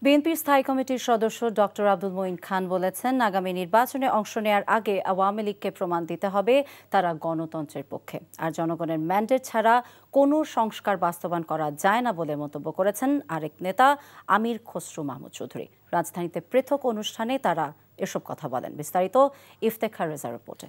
বিএনপির স্থায়ী কমিটির সদস্য ডক্টর আব্দুল মঈন খান বলেছেন, আগামী নির্বাচনে অংশ নেওয়ার আগে আওয়ামী লীগকে প্রমাণ দিতে হবে তারা গণতন্ত্রের পক্ষে, আর জনগণের ম্যান্ডেট ছাড়া কোনো সংস্কার বাস্তবায়ন করা যায় না বলে মন্তব্য করেছেন আরেক নেতা আমির খসরু মাহমুদ চৌধুরী। রাজধানীতে পৃথক অনুষ্ঠানে তারা এসব কথা বলেন। বিস্তারিত ইফতেখার রেজার রিপোর্টে।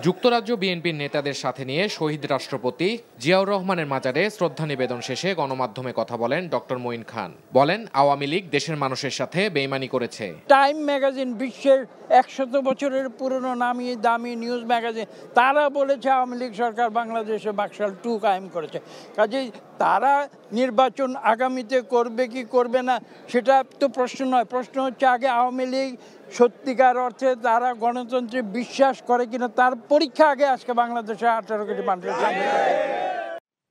যুক্তরাজ্য বিএনপির নেতাদের সাথে নিয়ে শহীদ রাষ্ট্রপতি জিয়াউর রহমানের মাজারে শ্রদ্ধা নিবেদন শেষে গণমাধ্যমে কথা বলেন ডক্টর মঈন খান। বলেন, আওয়ামী লীগ দেশের মানুষের সাথে বেইমানি করেছে। টাইম ম্যাগাজিন, বিশ্বের 100 বছরের পুরনো নামি দামি নিউজ ম্যাগাজিন, তারা বলেছে আওয়ামী লীগ সরকার বাংলাদেশে বাকশাল 2 কায়েম করেছে। কাজেই তারা নির্বাচন আগামীতে করবে কি করবে না সেটা তো প্রশ্ন নয়। প্রশ্ন হচ্ছে আগে আওয়ামী লীগ সত্যিকার অর্থে তারা গণতন্ত্রে বিশ্বাস করে কিনা, তার পরীক্ষা আগে আজকে বাংলাদেশে 18 কোটি মানুষের সামনে।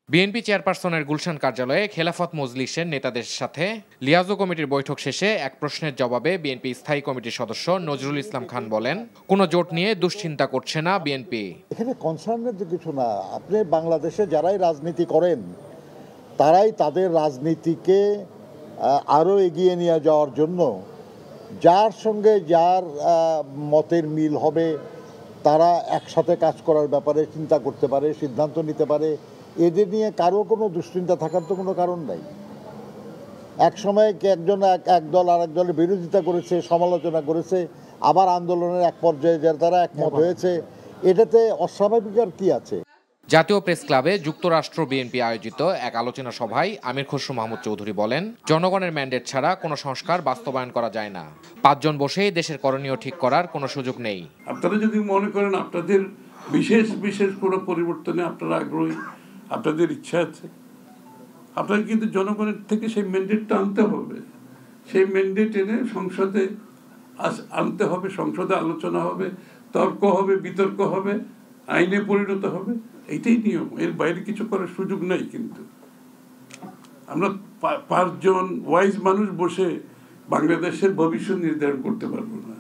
বিএনপি চেয়ারপারসনের গুলশান কার্যালয়ে খেলাফত মজলিসের নেতাদের সাথে লিয়াজো কমিটির বৈঠক শেষে এক প্রশ্নের জবাবে বিএনপি স্থায়ী কমিটির সদস্য নজরুল ইসলাম খান বলেন, কোনো জোট নিয়ে দুশ্চিন্তা করছে না বিএনপি। এখানে কনসার্নের তো কিছু না। আপনি বাংলাদেশে যারাই রাজনীতি করেন তারাই তাদের রাজনীতিকে আরও এগিয়ে নিয়ে যাওয়ার জন্য যার সঙ্গে যার মতের মিল হবে তারা একসাথে কাজ করার ব্যাপারে চিন্তা করতে পারে, সিদ্ধান্ত নিতে পারে। এদের নিয়ে কারো কোনো দুশ্চিন্তা থাকার তো কোনো কারণ নাই। এক সময় একজন এক দল আরেক দলের বিরোধিতা করেছে, সমালোচনা করেছে, আবার আন্দোলনের এক পর্যায়ে যারা তারা একমত হয়েছে, এটাতে অস্বাভাবিক আর কি আছে। জাতীয় প্রেস ক্লাবে যুক্তরাষ্ট্র বিএনপি আয়োজিত এক আলোচনা সভায় আমির খসরু মাহমুদ চৌধুরী বলেন, জনগণের ম্যান্ডেট ছাড়া কোনো সংস্কার বাস্তবায়ন করা যায় না। 5 জন বসেই দেশের করণীয় ঠিক করার কোনো সুযোগ নেই। আপনারা যদি মনে করেন আপনাদের বিশেষ কোনো পরিবর্তনে আপনারা আগ্রহী, আপনাদের ইচ্ছা আছে, আপনাকে কিন্তু জনগণের থেকে সেই ম্যান্ডেটটা আনতে হবে। সেই ম্যান্ডেট এনে সংসদে আনতে হবে, সংসদে আলোচনা হবে, তর্ক হবে, বিতর্ক হবে, আইনে পরিণত হবে। এইটাই নিয়ম, এর বাইরে কিছু করার সুযোগ নাই। কিন্তু আমরা 5 জন ওয়াইজ মানুষ বসে বাংলাদেশের ভবিষ্যৎ নির্ধারণ করতে পারবো না।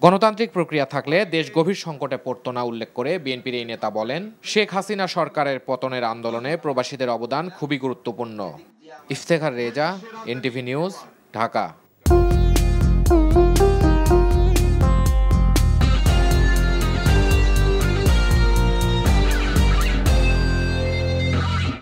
গণতান্ত্রিক প্রক্রিয়া থাকলে দেশ গভীর সংকটে পড়তো না উল্লেখ করে বিএনপির এই নেতা বলেন, শেখ হাসিনা সরকারের পতনের আন্দোলনে প্রবাসীদের অবদান খুবই গুরুত্বপূর্ণ। Iftekhar Reza, NTV news, Dhaka.